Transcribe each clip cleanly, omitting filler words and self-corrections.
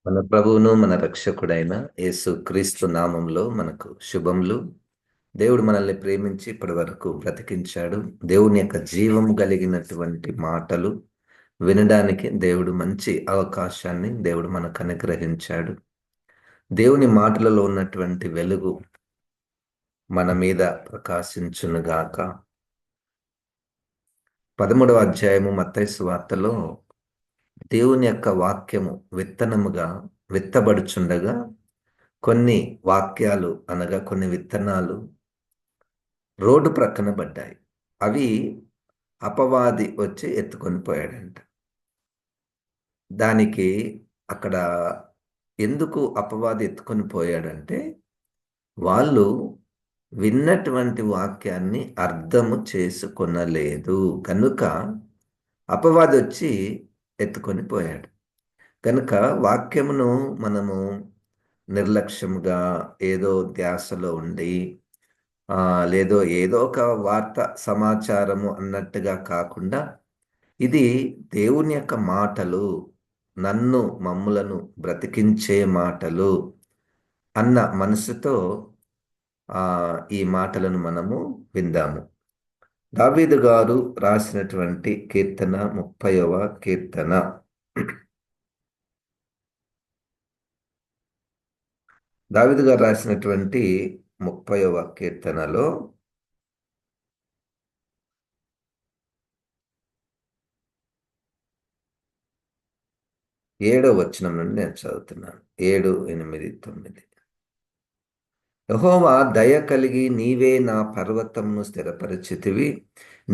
మన ప్రభువును మన రక్షకుడైన యేసు క్రీస్తు నామంలో మనకు శుభములు. దేవుడు మనల్ని ప్రేమించి ఇప్పటి వరకు బ్రతికించాడు. దేవుని యొక్క జీవము కలిగినటువంటి మాటలు వినడానికి దేవుడు మంచి అవకాశాన్ని దేవుడు మనకు అనుగ్రహించాడు. దేవుని మాటలలో ఉన్నటువంటి వెలుగు మన మీద ప్రకాశించునుగాక. 13వ అధ్యాయము మత్తయి సువార్తలో దేవుని యొక్క వాక్యము విత్తనముగా విత్తబడుచుండగా కొన్ని వాక్యాలు అనగా కొన్ని విత్తనాలు రోడ్డు ప్రక్కన పడ్డాయి. అవి అపవాది వచ్చి ఎత్తుకొని పోయాడంట. దానికి అక్కడ ఎందుకు అపవాది ఎత్తుకొని పోయాడంటే, వాళ్ళు విన్నటువంటి వాక్యాన్ని అర్థము చేసుకొనలేదు కనుక అపవాది వచ్చి ఎత్తుకొని పోయాడు. కనుక వాక్యమును మనము నిర్లక్ష్యముగా ఏదో ధ్యాసలో ఉండి లేదో ఏదో ఒక వార్త సమాచారము అన్నట్టుగా కాకుండా ఇది దేవుని యొక్క మాటలు, నన్ను మమ్ములను బ్రతికించే మాటలు అన్న మనసుతో ఈ మాటలను మనము విందాము. దావీదు గారు రాసినటువంటి కీర్తన 30వ కీర్తన. దావీదు గారు రాసినటువంటి 30వ కీర్తనలో 7వ వచనం నుండి నేను చదువుతున్నాను. 7, 8, 9. యెహోవా దయ కలిగి నీవే నా పర్వతమును స్థిరపరచితివి.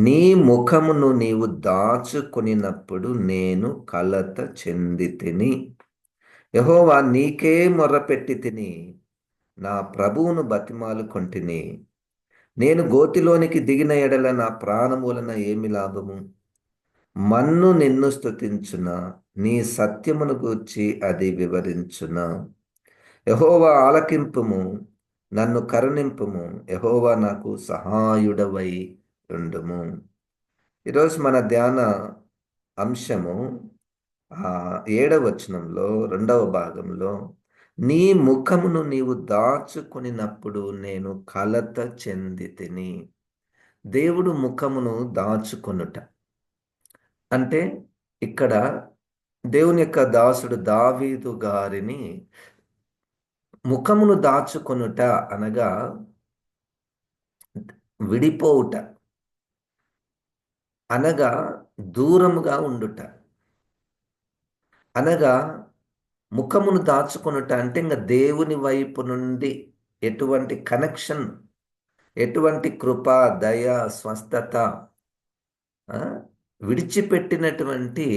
నీ ముఖమును నీవు దాచుకొనినప్పుడు నేను కలత చెందితిని. యెహోవా నీకే మొర్రపెట్టి తిని నా ప్రభువును బతిమాలుకొంటిని. నేను గోతిలోనికి దిగిన ఎడల నా ప్రాణము వలన ఏమి లాభము? మన్ను నిన్ను స్తుతించునా, నీ సత్యమును గూర్చి అది వివరించునా. యెహోవా ఆలకింపుము, నన్ను కరుణింపుము. యెహోవా నాకు సహాయుడవై ఉండుము. ఈరోజు మన ధ్యాన అంశము 7వ వచనంలో 2వ భాగంలో, నీ ముఖమును నీవు దాచుకొనినప్పుడు నేను కలత చెందితిని. దేవుడు ముఖమును దాచుకొనుట అంటే ఇక్కడ దేవుని యొక్క దాసుడు దావీదు గారిని ముఖమును దాచుకొనుట అనగా విడిపోవుట, అనగా దూరముగా ఉండుట, అనగా ముఖమును దాచుకొనుట అంటే ఇంకా దేవుని వైపు నుండి ఎటువంటి కనెక్షన్, ఎటువంటి కృప, దయ, స్వస్థత విడిచిపెట్టినటువంటి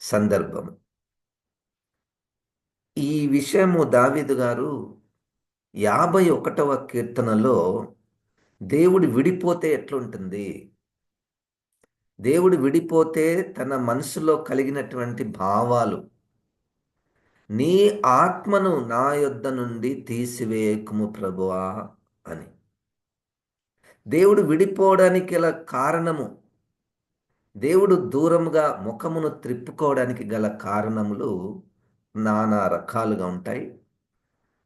సందర్భం. ఈ విషయము దావీదు గారు 51వ కీర్తనలో దేవుడు విడిపోతే ఎట్లుంటుంది, దేవుడు విడిపోతే తన మనసులో కలిగినటువంటి భావాలు, నీ ఆత్మను నా యొద్ద నుండి తీసివేయకుము ప్రభువా అని. దేవుడు విడిపోవడానికి గల కారణము, దేవుడు దూరముగా ముఖమును త్రిప్పుకోవడానికి గల కారణములు నానా రకాలుగా ఉంటాయి.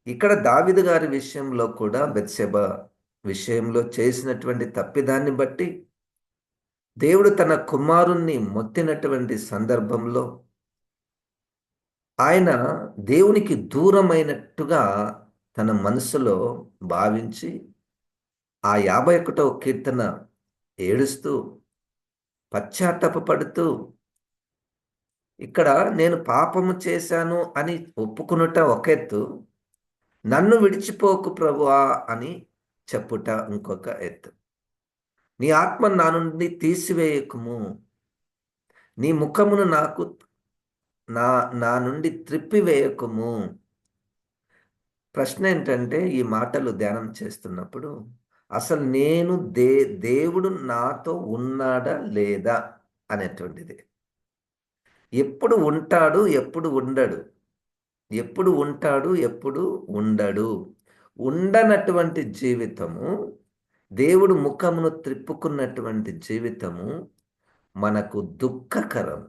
ఇక్కడ దావీదు గారి విషయంలో కూడా బెత్షెబ విషయంలో చేసినటువంటి తప్పిదాన్ని బట్టి దేవుడు తన కుమారుణ్ణి మొత్తినటువంటి సందర్భంలో ఆయన దేవునికి దూరమైనట్టుగా తన మనసులో భావించి ఆ 51వ కీర్తన ఏడుస్తూ పశ్చాత్తాపపడుతూ ఇక్కడ నేను పాపము చేశాను అని ఒప్పుకునుట ఒక ఎత్తు, నన్ను విడిచిపోకు ప్రభువా అని చెప్పుట ఇంకొక ఎత్తు. నీ ఆత్మ నా నుండి తీసివేయకుము, నీ ముఖమును నాకు నా నుండి త్రిప్పివేయకుము. ప్రశ్న ఏంటంటే ఈ మాటలు ధ్యానం చేస్తున్నప్పుడు అసలు నేను దేవుడు నాతో ఉన్నాడా లేదా అనేటువంటిది. ఎప్పుడు ఉంటాడు, ఎప్పుడు ఉండడు, ఎప్పుడు ఉంటాడు, ఎప్పుడు ఉండడు. ఉండనటువంటి జీవితము, దేవుడు ముఖమును త్రిప్పుకున్నటువంటి జీవితము మనకు దుఃఖకరం.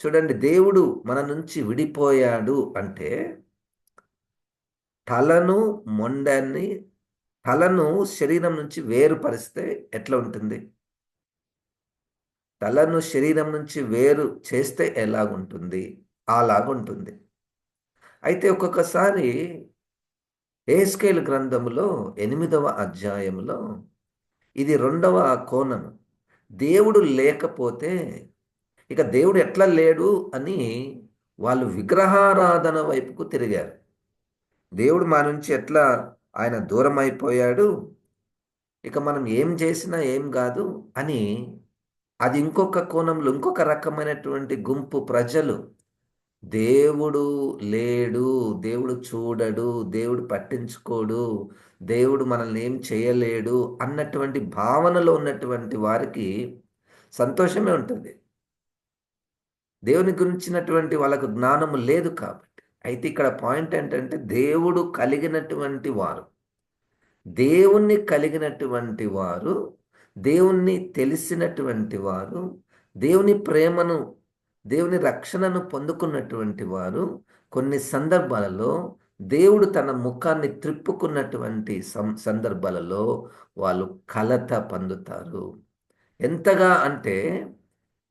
చూడండి, దేవుడు మన నుంచి విడిపోయాడు అంటే తలను మొండాన్ని తలను శరీరం నుంచి వేరుపరిస్తే ఎట్లా ఉంటుంది? తలను శరీరం నుంచి వేరు చేస్తే ఎలాగుంటుంది? అలాగుంటుంది. అయితే ఒక్కొక్కసారి యెహెజ్కేలు గ్రంథములో 8వ అధ్యాయంలో ఇది రెండవ కోణము. దేవుడు లేకపోతే ఇక దేవుడు ఎట్లా లేడు అని వాళ్ళు విగ్రహారాధన వైపుకు తిరిగారు. దేవుడు మా నుంచి ఎట్లా ఆయన దూరం అయిపోయాడు, ఇక మనం ఏం చేసినా ఏం కాదు అని అది ఇంకొక కోణంలో ఇంకొక రకమైనటువంటి గుంపు ప్రజలు దేవుడు లేడు, దేవుడు చూడడు, దేవుడు పట్టించుకోడు, దేవుడు మనల్ని ఏం చేయలేడు అన్నటువంటి భావనలో ఉన్నటువంటి వారికి సంతోషమే ఉంటుంది. దేవుని గురించినటువంటి వాళ్ళకు జ్ఞానము లేదు కాబట్టి. అయితే ఇక్కడ పాయింట్ ఏంటంటే దేవుడు కలిగినటువంటి వారు, దేవుణ్ణి కలిగినటువంటి వారు, దేవుణ్ణి తెలిసినటువంటి వారు, దేవుని ప్రేమను, దేవుని రక్షణను పొందుకున్నటువంటి వారు కొన్ని సందర్భాలలో దేవుడు తన ముఖాన్ని త్రిప్పుకున్నటువంటి సందర్భాలలో వాళ్ళు కలత పొందుతారు. ఎంతగా అంటే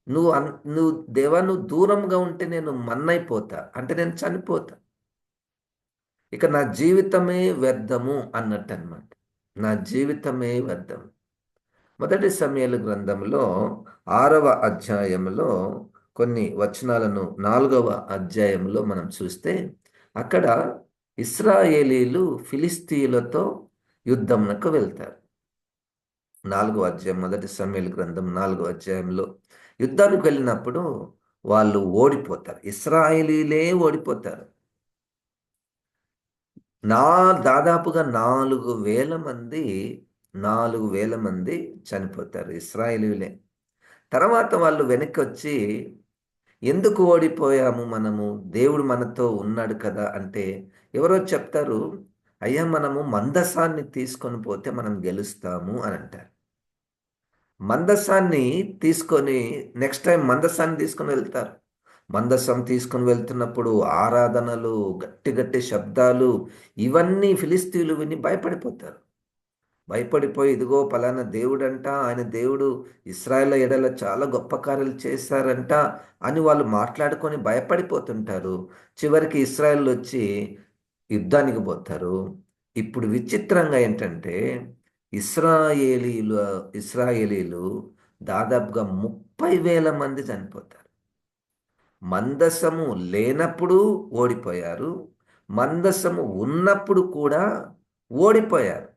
నువ్వు దేవా నువ్వు దూరంగా ఉంటే నేను మన్నైపోతా, అంటే నేను చనిపోతా, ఇక నా జీవితమే వ్యర్థము అన్నట్టు అనమాట. నా జీవితమే వ్యర్థం. మొదటి సమూయేలు గ్రంథంలో 6వ అధ్యాయంలో కొన్ని వచనాలను 4వ అధ్యాయంలో మనం చూస్తే అక్కడ ఇశ్రాయేలీలు ఫిలిస్తీయులతో యుద్ధమునకు వెళ్తారు. 4వ అధ్యాయం, మొదటి సమూయేలు గ్రంథం 4వ అధ్యాయంలో యుద్ధానికి వెళ్ళినప్పుడు వాళ్ళు ఓడిపోతారు. ఇశ్రాయేలీలే ఓడిపోతారు. దాదాపుగా 4,000 మంది చనిపోతారు ఇశ్రాయేలీలే. తర్వాత వాళ్ళు వెనక్కి వచ్చి ఎందుకు ఓడిపోయాము మనము, దేవుడు మనతో ఉన్నాడు కదా అంటే ఎవరో చెప్తారు, అయ్యా మనము మందసాన్ని తీసుకొని పోతే మనం గెలుస్తాము అని అంటారు. మందసాన్ని తీసుకొని నెక్స్ట్ టైం మందసాన్ని తీసుకొని వెళ్తారు. మందసం తీసుకొని వెళ్తున్నప్పుడు ఆరాధనలు, గట్టి గట్టి శబ్దాలు, ఇవన్నీ ఫిలిస్తీయులు విని భయపడిపోతారు. భయపడిపోయి ఇదిగో పలానా దేవుడంట, ఆయన దేవుడు ఇశ్రాయేల్ ఎడల చాలా గొప్ప కార్యాలు చేశారంట అని వాళ్ళు మాట్లాడుకొని భయపడిపోతుంటారు. చివరికి ఇశ్రాయేల్ వచ్చి యుద్ధానికి పోతారు. ఇప్పుడు విచిత్రంగా ఏంటంటే ఇశ్రాయేలీలు ఇశ్రాయేలీలు దాదాపుగా 30,000 మంది చనిపోతారు. మందసము లేనప్పుడు ఓడిపోయారు, మందసము ఉన్నప్పుడు కూడా ఓడిపోయారు.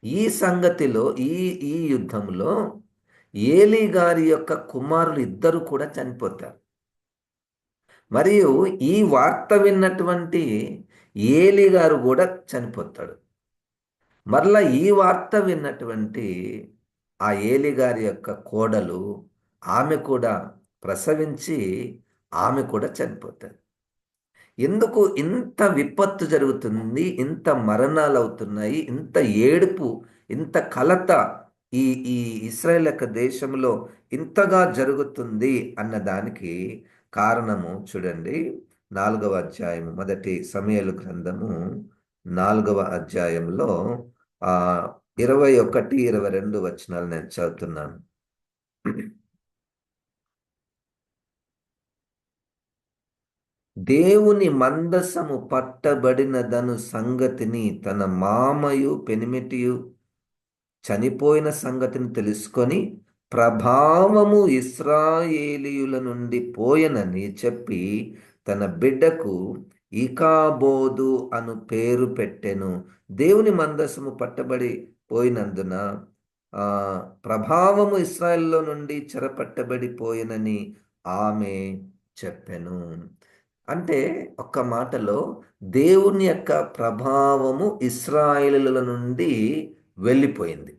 ఈ సంగతిలో ఈ ఈ యుద్ధంలో ఏలీ గారి యొక్క కుమారులు ఇద్దరు కూడా చనిపోతారు. మరియు ఈ వార్త విన్నటువంటి ఏలీ గారు కూడా చనిపోతాడు. మరలా ఈ వార్త విన్నటువంటి ఆ ఏలీ గారి యొక్క కోడలు, ఆమె కూడా ప్రసవించి ఆమె కూడా చనిపోతారు. ఎందుకు ఇంత విపత్తు జరుగుతుంది, ఇంత మరణాలు అవుతున్నాయి, ఇంత ఏడుపు, ఇంత కలత ఈ ఈ ఇశ్రాయేల్ యొక్క దేశంలో ఇంతగా జరుగుతుంది అన్న దానికి కారణము చూడండి. 4వ అధ్యాయము, మొదటి సమూయేలు గ్రంథము 4వ అధ్యాయంలో 21, 22 వచనాలు నేను చదువుతున్నాను. దేవుని మందసము పట్టబడినదను సంగతిని తన మామయు పెనిమిటియు చనిపోయిన సంగతిని తెలుసుకొని ప్రభావము ఇశ్రాయేలీయుల నుండి పోయెనని చెప్పి తన బిడ్డకు ఇకాబోదు అను పేరు పెట్టెను. దేవుని మందసము పట్టబడి పోయినందున ప్రభావము ఇశ్రాయేల్లో నుండి చెరపట్టబడిపోయినని ఆమె చెప్పెను. అంటే ఒక్క మాటలో దేవుని యొక్క ప్రభావము ఇశ్రాయేలుల నుండి వెళ్ళిపోయింది.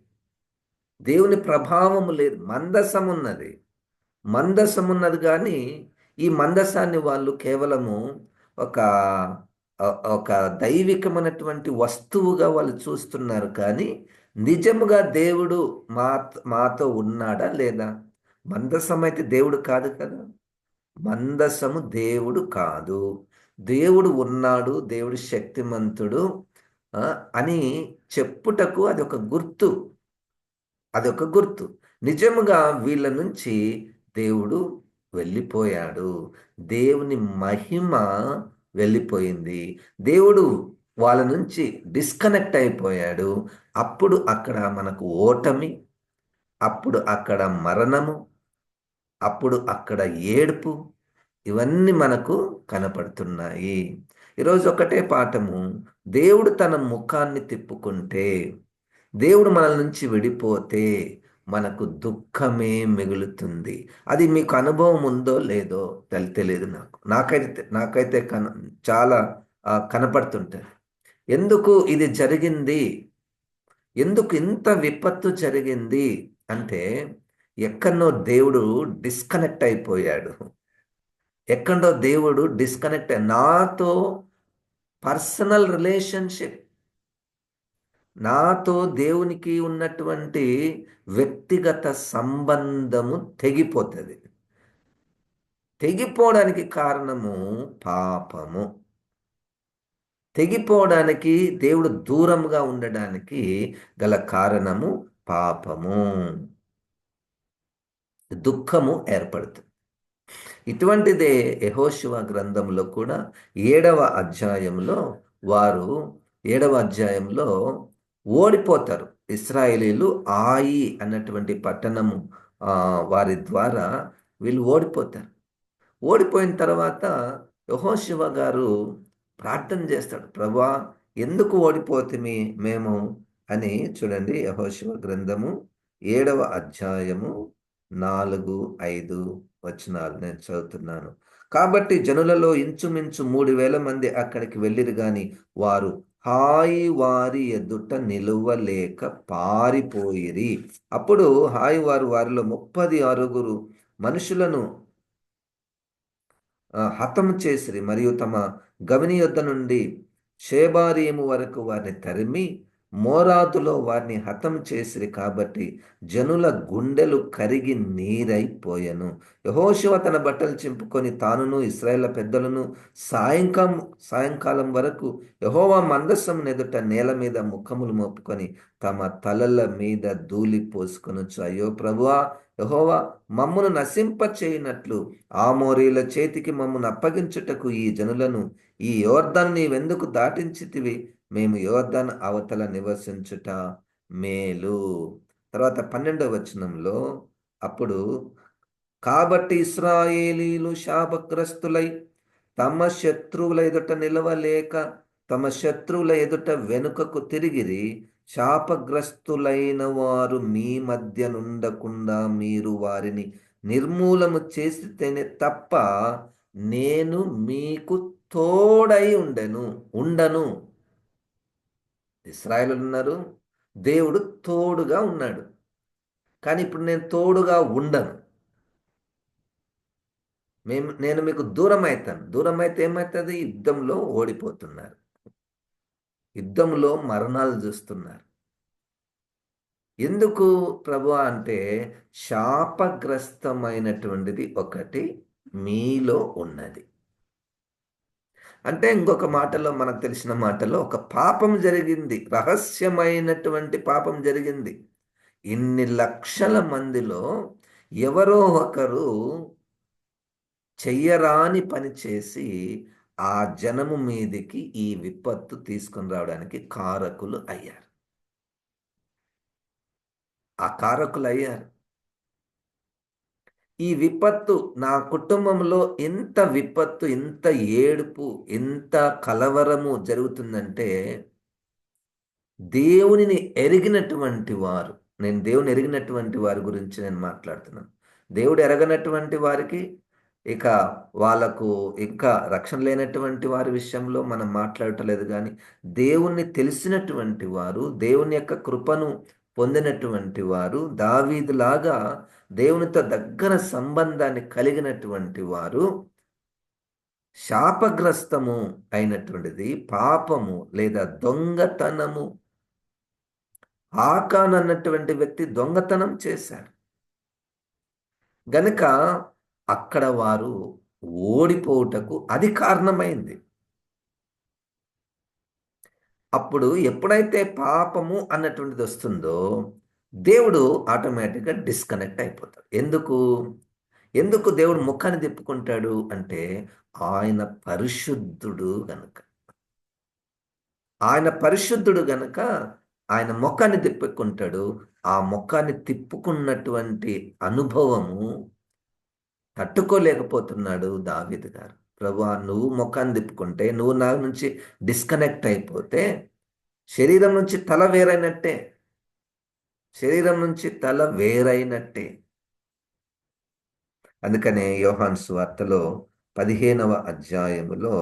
దేవుని ప్రభావము లేదు, మందసం ఉన్నది కానీ ఈ మందసాన్ని వాళ్ళు కేవలము ఒక ఒక దైవికమైనటువంటి వస్తువుగా వాళ్ళు చూస్తున్నారు. కానీ నిజముగా దేవుడు మాతో ఉన్నాడా లేదా? మందసం అయితే దేవుడు కాదు కదా. మందసము దేవుడు కాదు. దేవుడు ఉన్నాడు, దేవుడు శక్తిమంతుడు ఆ, అని చెప్పుటకు అదొక గుర్తు. నిజముగా వీళ్ళ నుంచి దేవుడు వెళ్ళిపోయాడు. దేవుని మహిమ వెళ్ళిపోయింది. దేవుడు వాళ్ళ నుంచి డిస్కనెక్ట్ అయిపోయాడు. అప్పుడు అక్కడ మనకు ఓటమి, అప్పుడు అక్కడ మరణము, అప్పుడు అక్కడ ఏడుపు, ఇవన్నీ మనకు కనపడుతున్నాయి. ఈరోజు ఒకటే పాఠము. దేవుడు తన ముఖాన్ని తిప్పుకుంటే, దేవుడు మనల నుంచి విడిపోతే మనకు దుఃఖమే మిగులుతుంది. అది మీకు అనుభవం ఉందో లేదో తెలియదు. నాకైతే చాలా కనపడుతుంటది. ఎందుకు ఇది జరిగింది, ఎందుకు ఇంత విపత్తు జరిగింది అంటే, ఎక్కడనో దేవుడు డిస్కనెక్ట్ అయిపోయాడు. ఎక్కడో దేవుడు డిస్కనెక్ట్ నాతో పర్సనల్ రిలేషన్షిప్, నాతో దేవునికి ఉన్నటువంటి వ్యక్తిగత సంబంధము తెగిపోతుంది. తెగిపోవడానికి కారణము పాపము. తెగిపోవడానికి, దేవుడు దూరంగా ఉండడానికి గల కారణము పాపము. దుఃఖము ఏర్పడుతుంది. ఇటువంటిదే యెహోషువ గ్రంథంలో కూడా 7వ అధ్యాయంలో వారు 7వ అధ్యాయంలో ఓడిపోతారు. ఇశ్రాయేలీలు ఆయి అన్నటువంటి పట్టణము వారి ద్వారా వీళ్ళు ఓడిపోతారు. ఓడిపోయిన తర్వాత యెహోషువ గారు ప్రార్థన చేస్తాడు. ప్రభువా, ఎందుకు ఓడిపోతిమి మేము అని. చూడండి, యెహోషువ గ్రంథము 7వ అధ్యాయము 4, 5 వచనాలు నేను చదువుతున్నాను. కాబట్టి జనులలో ఇంచుమించు 3000 మంది అక్కడికి వెళ్ళిరు గాని వారు హాయి వారి ఎదుట నిలువలేక పారిపోయిరి. అప్పుడు హాయి వారిలో 36 మనుషులను హతము చేసిరి, మరియు తమ గవిని యొద్ద నుండి షేబారీము వరకు వారిని తరిమి మోరాదులో వారిని హతం చేసిరి. కాబట్టి జనుల గుండెలు కరిగి నీరైపోయెను. యెహోషువ తన బట్టలు చింపుకొని తానును ఇశ్రాయేలు పెద్దలను సాయంకాలం వరకు యెహోవా మందసం ఎదుట నేల మీద ముఖములు మోపుకొని తమ తలల మీద ధూళి పోసుకొనొచ్చు. అయ్యో ప్రభువా యెహోవా, మమ్మును నశింప చేయనట్లు ఆమోరీల చేతికి మమ్మను అప్పగించుటకు ఈ జనులను ఈ యోర్దాను నీవెందుకు దాటించితివి? మేము యోర్దాన్ అవతల నివసించుట మేలు. తర్వాత 12వ వచనంలో, అప్పుడు కాబట్టి ఇశ్రాయేలీలు శాపగ్రస్తులై తమ శత్రువుల ఎదుట నిలవలేక తమ శత్రువుల ఎదుట వెనుకకు తిరిగిరి. శాపగ్రస్తులైన వారు మీ మధ్య నుండకుండా మీరు వారిని నిర్మూలము చేసితేనే తప్ప నేను మీకు తోడై ఉండను. ఇశ్రాయేలు ఉన్నారు, దేవుడు తోడుగా ఉన్నాడు. కానీ ఇప్పుడు నేను తోడుగా ఉండను. నేను మీకు దూరం అవుతాను. దూరం అయితే ఏమవుతుంది? యుద్ధంలో ఓడిపోతున్నారు, యుద్ధంలో మరణాలు చూస్తున్నారు. ఎందుకు ప్రభువా అంటే, శాపగ్రస్తమైనటువంటిది ఒకటి మీలో ఉన్నది. అంటే ఇంకొక మాటలో, మనకు తెలిసిన మాటలో, ఒక పాపం జరిగింది, రహస్యమైనటువంటి పాపం జరిగింది. ఇన్ని లక్షల మందిలో ఎవరో ఒకరు చెయ్యరాని పని చేసి ఆ జనము మీదికి ఈ విపత్తు తీసుకొని రావడానికి కారకులు అయ్యారు. ఆ కారకులు అయ్యారు. ఈ విపత్తు నా కుటుంబంలో ఇంత విపత్తు, ఇంత ఏడుపు, ఇంత కలవరము జరుగుతుందంటే దేవునిని ఎరిగినటువంటి వారు, నేను దేవుని ఎరిగినటువంటి వారి గురించి నేను మాట్లాడుతున్నాను. దేవుడు ఎరగనటువంటి వారికి, ఇక వాళ్ళకు ఇంకా రక్షణ లేనటువంటి వారి విషయంలో మనం మాట్లాడటలేదు. కానీ దేవుణ్ణి తెలిసినటువంటి వారు, దేవుని యొక్క కృపను పొందినటువంటి వారు, దావీదులాగా దేవునితో దగ్గర సంబంధాన్ని కలిగినటువంటి వారు, శాపగ్రస్తము అయినటువంటిది పాపము లేదా దొంగతనము. ఆకాన్ అన్నటువంటి వ్యక్తి దొంగతనం చేశాడు గనుక అక్కడ వారు ఓడిపోవుటకు అది కారణమైంది. అప్పుడు ఎప్పుడైతే పాపము అన్నటువంటిది వస్తుందో దేవుడు ఆటోమేటిక్గా డిస్కనెక్ట్ అయిపోతాడు. ఎందుకు దేవుడు ముఖాన్ని తిప్పుకుంటాడు అంటే ఆయన పరిశుద్ధుడు గనుక. ఆయన పరిశుద్ధుడు గనుక ఆయన ముఖాన్ని తిప్పుకుంటాడు. ఆ ముఖాన్ని తిప్పుకున్నటువంటి అనుభవము తట్టుకోలేకపోతున్నాడు దావీదు గారు. ప్రభువా, నువ్వు ముఖాన్ని తిప్పుకుంటే, నువ్వు నా నుంచి డిస్కనెక్ట్ అయిపోతే శరీరం నుంచి తల వేరైనట్టే. శరీరం నుంచి తల వేరైనట్టే. అందుకనే యోహాను సువార్తలో 15వ అధ్యాయములో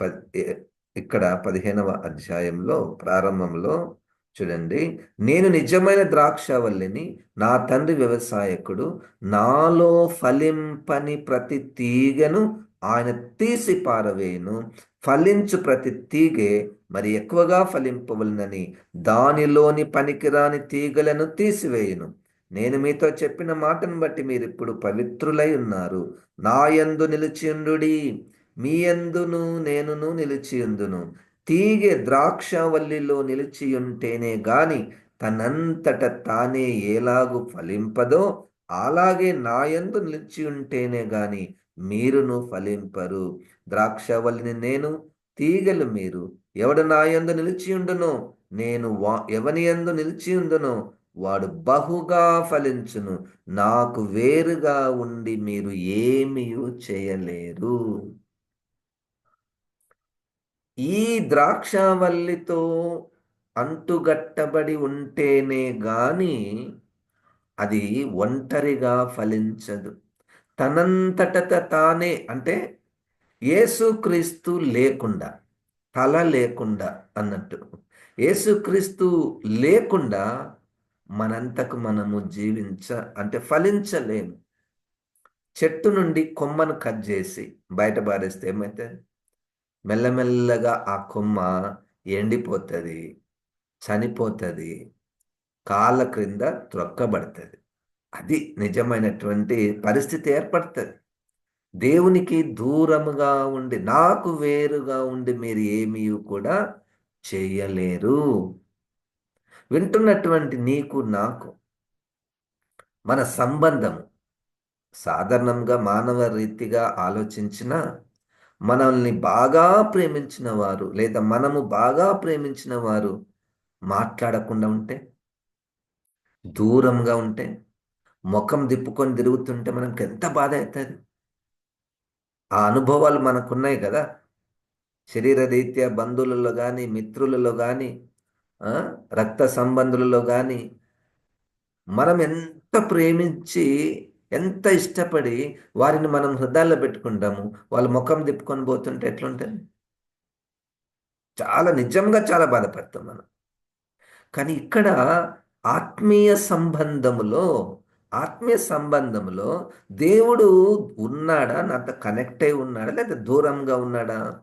ప- ఇ- ఇక్కడ 15వ అధ్యాయంలో ప్రారంభంలో చూడండి, నేను నిజమైన ద్రాక్షవల్లిని, నా తండ్రి వ్యవసాయకుడు, నాలో ఫలింపని ప్రతి తీగను ఆయన తీసి పారవేయును, ఫలించు ప్రతి తీగె మరి ఎక్కువగా ఫలింపవలనని దానిలోని పనికిరాని తీగలను తీసివేయును. నేను మీతో చెప్పిన మాటను బట్టి మీరు ఇప్పుడు పవిత్రులై ఉన్నారు. నా యందు నిలిచియుండుడి, మీ యందును నేనును నిలిచియుందును. తీగె ద్రాక్షవల్లిలో నిలిచియుంటేనే గాని తనంతట తానే ఎలాగు ఫలింపదో, అలాగే నా యందు నిలిచియుంటేనే గాని మీరును ఫలింపరు. ద్రాక్షవల్లిని నేను, తీగలు మీరు. ఎవడు నా యందు నిలిచియుండునో, నేను ఎవని యందు నిలిచియుందునో వాడు బహుగా ఫలించును. నాకు వేరుగా ఉండి మీరు ఏమీ చేయలేరు. ఈ ద్రాక్షవల్లితో అంటుగట్టబడి ఉంటేనే గాని అది ఒంటరిగా ఫలించదు. తనంతట తానే అంటే యేసుక్రీస్తు లేకుండా, తల లేకుండా అన్నట్టు. యేసుక్రీస్తు లేకుండా మనంతకు మనము అంటే ఫలించలేము. చెట్టు నుండి కొమ్మను కట్ చేసి బయట పారేస్తే ఏమవుతుంది? మెల్లమెల్లగా ఆ కొమ్మ ఎండిపోతుంది, చనిపోతుంది, కాళ్ళ క్రింద త్రొక్కబడుతుంది. అది నిజమైనటువంటి పరిస్థితి ఏర్పడుతుంది. దేవునికి దూరముగా ఉండి, నాకు వేరుగా ఉండి మీరు ఏమీ కూడా చేయలేరు. వింటున్నటువంటి నీకు నాకు మన సంబంధం సాధారణంగా మానవ రీతిగా ఆలోచించిన మనల్ని బాగా ప్రేమించిన వారు లేదా మనము బాగా ప్రేమించిన వారు మాట్లాడకుండా ఉంటే, దూరంగా ఉంటే, ముఖం దిప్పుకొని తిరుగుతుంటే మనకు ఎంత బాధ అవుతుంది. ఆ అనుభవాలు మనకున్నాయి కదా. శరీర రీత్యా బంధువులలో కానీ, మిత్రులలో కానీ, రక్త సంబంధులలో కానీ మనం ఎంత ప్రేమించి, ఎంత ఇష్టపడి వారిని మనం హృదయాల్లో పెట్టుకుంటాము. వాళ్ళ ముఖం తిప్పుకొని పోతుంటే ఎట్లుంటుంది? నిజంగా చాలా బాధపడతాం మనం. కానీ ఇక్కడ ఆత్మీయ సంబంధములో ఆత్మీయ సంబంధంలో దేవుడు ఉన్నాడా, నాతో కనెక్ట్ అయి ఉన్నాడా, లేదా దూరంగా ఉన్నాడా?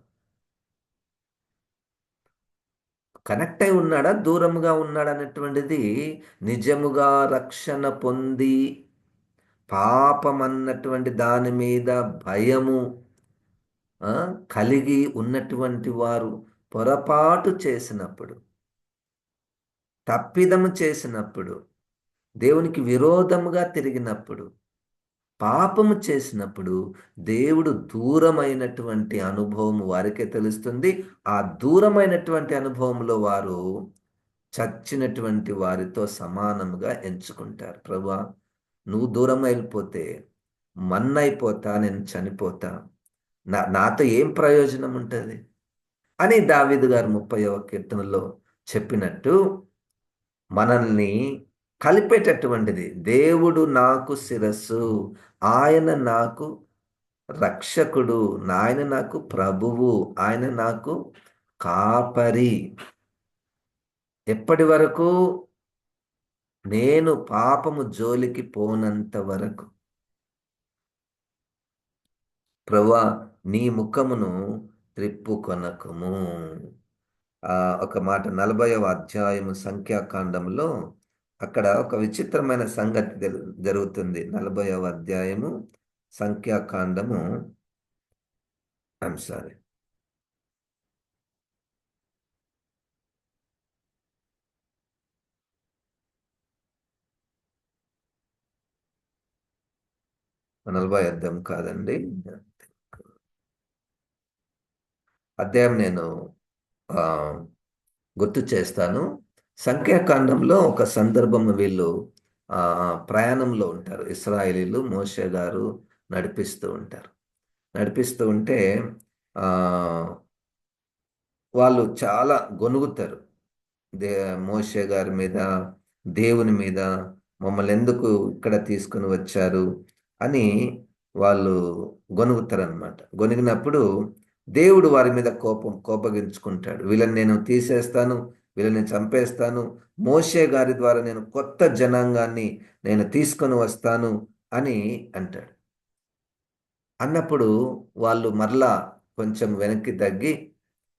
కనెక్ట్ అయి ఉన్నాడా, దూరంగా ఉన్నాడా అనేటువంటిది నిజముగా రక్షణ పొంది పాపం అన్నటువంటి దాని మీద భయము కలిగి ఉన్నటువంటి వారు పొరపాటు చేసినప్పుడు, తప్పిదము చేసినప్పుడు, దేవునికి విరోధముగా తిరిగినప్పుడు, పాపము చేసినప్పుడు దేవుడు దూరమైనటువంటి అనుభవం వారికే తెలుస్తుంది. ఆ దూరమైనటువంటి అనుభవంలో వారు చచ్చినటువంటి వారితో సమానముగా ఎంచుకుంటారు. ప్రభువా, నువ్వు దూరం వెళ్ళిపోతే మన్నైపోతా, నేను చనిపోతా, నాతో ఏం ప్రయోజనం ఉంటుంది అని దావీదు గారు 30వ కీర్తనలో చెప్పినట్టు మనల్ని కలిపేటటువంటిది దేవుడు నాకు శిరస్సు, ఆయన నాకు రక్షకుడు, ఆయన నాకు ప్రభువు, ఆయన నాకు కాపరి. ఎప్పటి వరకు? నేను పాపము జోలికి పోనంత వరకు. ప్రభువా, నీ ముఖమును త్రిప్పుకొనకుము. ఒక మాట 40వ అధ్యాయము సంఖ్యాకాండంలో అక్కడ ఒక విచిత్రమైన సంగతి జరుగుతుంది. 40వ అధ్యాయము సంఖ్యాకాండము ఐఎమ్ సారీ. 40 అధ్యాయం కాదండి. అధ్యాయం నేను ఆ, గుర్తు చేస్తాను. సంఖ్యాకాండంలో ఒక సందర్భం వీళ్ళు ఆ, ప్రయాణంలో ఉంటారు. ఇస్రాయేలీలు మోషే గారు నడిపిస్తూ ఉంటారు. నడిపిస్తూ ఉంటే ఆ, వాళ్ళు చాలా గొనుగుతారు. దే మోషే గారి మీద, దేవుని మీద, మమ్మల్ని ఎందుకు ఇక్కడ తీసుకుని వచ్చారు అని వాళ్ళు గొనుగుతారనమాట. గొనిగినప్పుడు దేవుడు వారి మీద కోపగించుకుంటాడు. వీళ్ళని నేను తీసేస్తాను, వీళ్ళని చంపేస్తాను, మోషే గారి ద్వారా నేను కొత్త జనాంగాన్ని నేను తీసుకొని వస్తాను అని అంటాడు. అన్నప్పుడు వాళ్ళు మరలా కొంచెం వెనక్కి తగ్గి,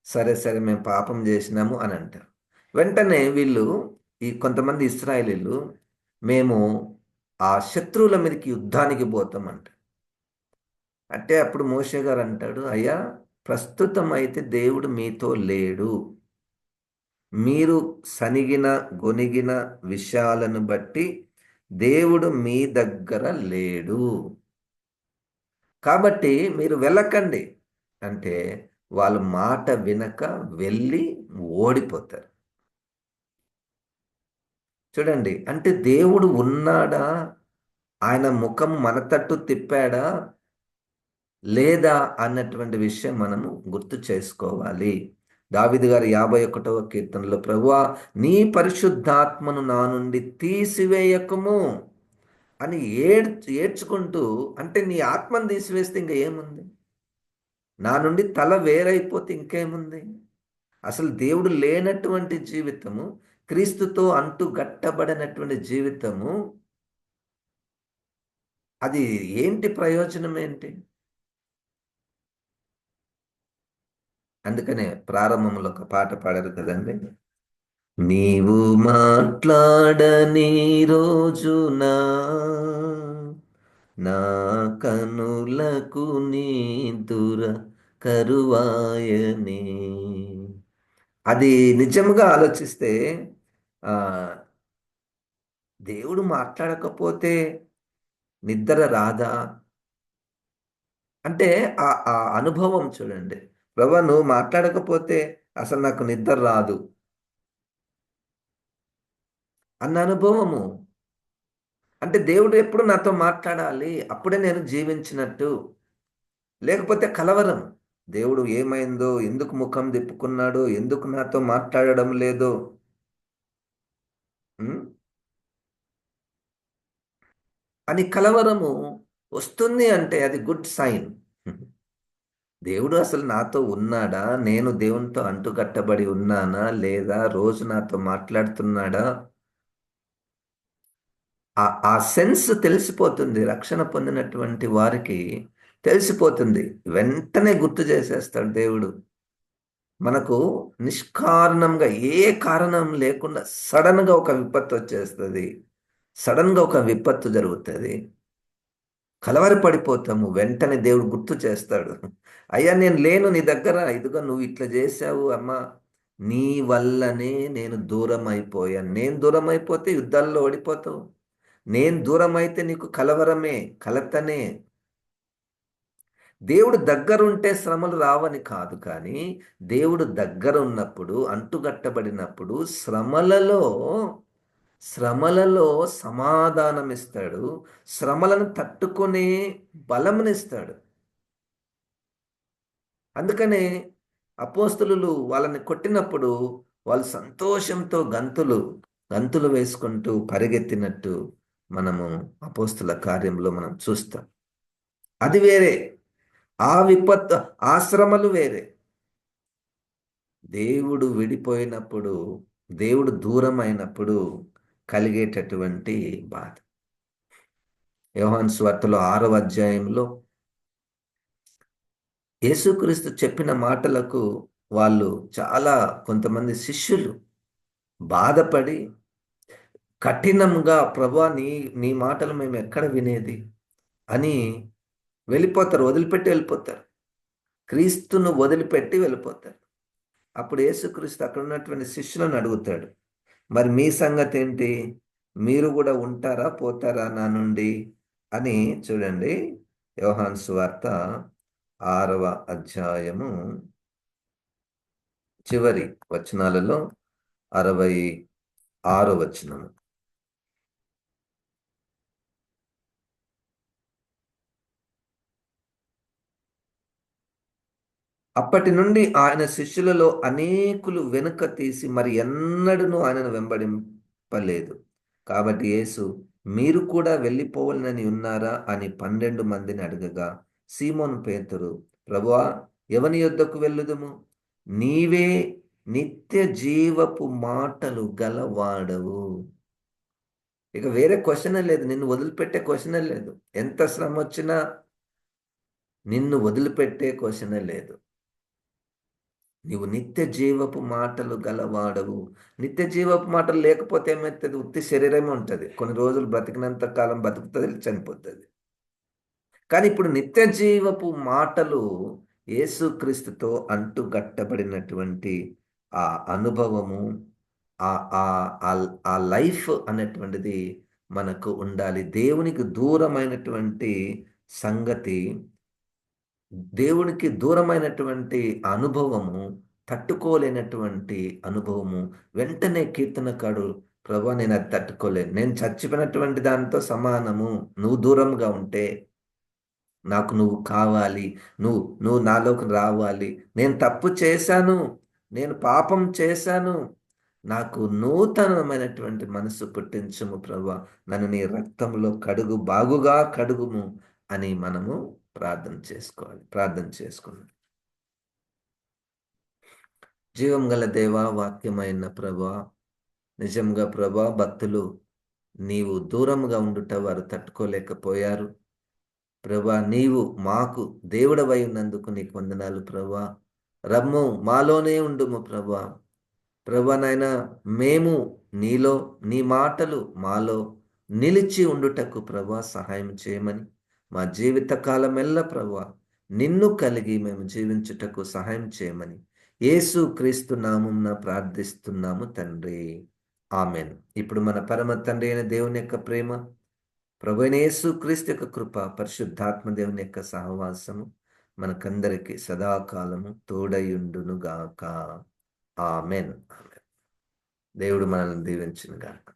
సరే సరే మేము పాపం చేసినాము అని అంటారు. వెంటనే వీళ్ళు, ఈ కొంతమంది ఇస్రాయేలీలు, మేము ఆ శత్రువుల మీదకి యుద్ధానికి పోతామంట. అంటే అప్పుడు మోషే గారు అంటాడు, అయ్యా, ప్రస్తుతం అయితే దేవుడు మీతో లేడు. మీరు సనిగిన గొనిగిన విషయాలను బట్టి దేవుడు మీ దగ్గర లేడు. కాబట్టి మీరు వెళ్ళకండి అంటే వాళ్ళ మాట వినక వెళ్ళి ఓడిపోతారు. చూడండి, అంటే దేవుడు ఉన్నాడా, ఆయన ముఖం మన తట్టు తిప్పాడా లేదా అన్నటువంటి విషయం మనము గుర్తు చేసుకోవాలి. దావీదు గారు 51వ కీర్తనలో, ప్రభువా, నీ పరిశుద్ధాత్మను నా నుండి తీసివేయకము అని ఏడ్చుకుంటూ, అంటే నీ ఆత్మను తీసివేస్తే ఇంకా ఏముంది? నా నుండి తల వేరైపోతే ఇంకేముంది? అసలు దేవుడు లేనటువంటి జీవితము, క్రీస్తుతో అంటు గట్టబడినటువంటి జీవితము, అది ఏంటి, ప్రయోజనం ఏంటి? అందుకనే ప్రారంభంలో ఒక పాట పాడారు కదండి. నీవు మాట్లాడని రోజున నా కనులకు నిదుర కరువాయని. అది నిజంగా ఆలోచిస్తే ఆ దేవుడు మాట్లాడకపోతే నిద్ర రాదా అంటే, ఆ అనుభవం చూడండి. ప్రభా, నువ్వు మాట్లాడకపోతే అసలు నాకు నిద్ర రాదు అన్న అనుభవము. అంటే దేవుడు ఎప్పుడు నాతో మాట్లాడాలి, అప్పుడే నేను జీవించినట్టు. లేకపోతే కలవరం. దేవుడు ఏమైందో, ఎందుకు ముఖం తిప్పుకున్నాడో, ఎందుకు నాతో మాట్లాడడం లేదో. ఉం? అని కలవరము వస్తుంది అంటే అది గుడ్ సైన్. దేవుడు అసలు నాతో ఉన్నాడా, నేను దేవునితో అంటుకట్టబడి ఉన్నానా లేదా, రోజు నాతో మాట్లాడుతున్నాడా, ఆ సెన్స్ తెలిసిపోతుంది. రక్షణ పొందినటువంటి వారికి తెలిసిపోతుంది. వెంటనే గుర్తు చేసేస్తాడు దేవుడు. మనకు నిష్కారణంగా ఏ కారణం లేకుండా సడన్గా ఒక విపత్తు వచ్చేస్తుంది. సడన్గా ఒక విపత్తు జరుగుతుంది. కలవర పడిపోతాము. వెంటనే దేవుడు గుర్తు చేస్తాడు. అయ్యా, నేను లేను నీ దగ్గర, ఇదిగో నువ్వు ఇట్లా చేశావు అమ్మా, నీ వల్లనే నేను దూరం అయిపోయాను. నేను దూరం అయిపోతే యుద్ధాల్లో ఓడిపోతావు. నేను దూరం అయితే నీకు కలవరమే, కలతనే. దేవుడు దగ్గరుంటే శ్రమలు రావని కాదు, కానీ దేవుడు దగ్గర ఉన్నప్పుడు, అంటుగట్టబడినప్పుడు శ్రమలలో సమాధానం ఇస్తాడు. శ్రమలను తట్టుకునే బలమునిస్తాడు. అందుకనే అపోస్తలులు వాళ్ళని కొట్టినప్పుడు వాళ్ళు సంతోషంతో గంతులు గంతులు వేసుకుంటూ పరిగెత్తినట్టు మనము అపోస్తల కార్యంలో మనం చూస్తాం. అది వేరే. ఆ విపత్తు, ఆ శ్రమలు వేరే. దేవుడు విడిపోయినప్పుడు, దేవుడు దూరం అయినప్పుడు కలిగేటటువంటి బాధ. యోహాను సువార్తలో 6వ అధ్యాయంలో యేసుక్రీస్తు చెప్పిన మాటలకు వాళ్ళు చాలా, కొంతమంది శిష్యులు బాధపడి కఠినంగా, ప్రభా, నీ నీ మాటలు మేము ఎక్కడ వినేది అని వెళ్ళిపోతారు, వదిలిపెట్టి వెళ్ళిపోతారు. క్రీస్తును వదిలిపెట్టి వెళ్ళిపోతారు. అప్పుడు యేసుక్రీస్తు అక్కడ ఉన్నటువంటి శిష్యులను అడుగుతాడు, మరి మీ సంగతి ఏంటి? మీరు కూడా ఉంటారా, పోతారా నా నుండి అని. చూడండి, యోహాను సువార్త 6వ అధ్యాయము చివరి వచనాలలో 66 వచనము. అప్పటి నుండి ఆయన శిష్యులలో అనేకులు వెనుక తీసి మరి ఎన్నడూను ఆయనను వెంబడింపలేదు. కాబట్టి యేసు, మీరు కూడా వెళ్ళిపోవాలని ఉన్నారా అని 12 మందిని అడగగా, సీమోను పేతురు, ప్రభువా, ఎవని యొద్దకు వెళ్ళుదుము? నీవే నిత్య జీవపు మాటలు గలవాడవు. ఇక వేరే క్వెషనే లేదు. నిన్ను వదిలిపెట్టే క్వెషనే లేదు. ఎంత శ్రమొచ్చినా నిన్ను వదిలిపెట్టే క్వెషనే లేదు. నీవు నిత్య జీవపు మాటలు గలవాడవు. నిత్య జీవపు మాటలు లేకపోతే ఏమైతది? ఉత్తి శరీరమే ఉంటది. కొన్ని రోజులు బ్రతికినంత కాలం బతుకుతది, చనిపోతది. కానీ ఇప్పుడు నిత్య జీవపు మాటలు యేసుక్రీస్తుతో అంటుగట్టబడినటువంటి ఆ అనుభవము, ఆహ్, ఆహ్, ఆల్ ఆ లైఫ్ అనేటువంటిది మనకు ఉండాలి. దేవునికి దూరమైనటువంటి సంగతి, దేవునికి దూరమైనటువంటి అనుభవము, తట్టుకోలేనటువంటి అనుభవము. వెంటనే కీర్తనకారుడు, ప్రభా, నేనది తట్టుకోలేను. నేను చచ్చిపోయినటువంటి దానితో సమానము. నువ్వు దూరంగా ఉంటే నాకు నువ్వు కావాలి. నువ్వు నాలోకి రావాలి. నేను తప్పు చేశాను. నేను పాపం చేశాను. నాకు నూతనమైనటువంటి మనస్సు పుట్టించుము ప్రభువా. నన్ను నీ రక్తంలో కడుగు, బాగుగా కడుగుము అని మనము ప్రార్థన చేసుకోవాలి. ప్రార్థన చేసుకుందాం. జీవం గల దేవా, వాక్యమైన ప్రభువా, నిజంగా ప్రభువా, భక్తులు నీవు దూరంగా ఉండుట వారు తట్టుకోలేకపోయారు. ప్రభా, నీవు మాకు దేవుడవై ఉన్నందుకు నీకు వందనాలు ప్రభా. రమ్ము, మాలోనే ఉండుము ప్రభా. ప్రభా నాయన, మేము నీలో, నీ మాటలు మాలో నిలిచి ఉండుటకు ప్రభా సహాయం చేయమని, మా జీవిత కాలమెల్లా ప్రభా నిన్ను కలిగి మేము జీవించుటకు సహాయం చేయమని యేసు క్రీస్తు నామమున ప్రార్థిస్తున్నాము తండ్రి. ఆమెన్. ఇప్పుడు మన పరమ తండ్రి అయిన దేవుని యొక్క ప్రేమ, ప్రభువైన యేసుక్రీస్తు యొక్క కృప, పరిశుద్ధాత్మ దేవుని యొక్క సహవాసము మనకందరికి సదాకాలము తోడయుండును గాక. ఆమెన్. ఆమెన్. దేవుడు మనల్ని దీవించును గాక.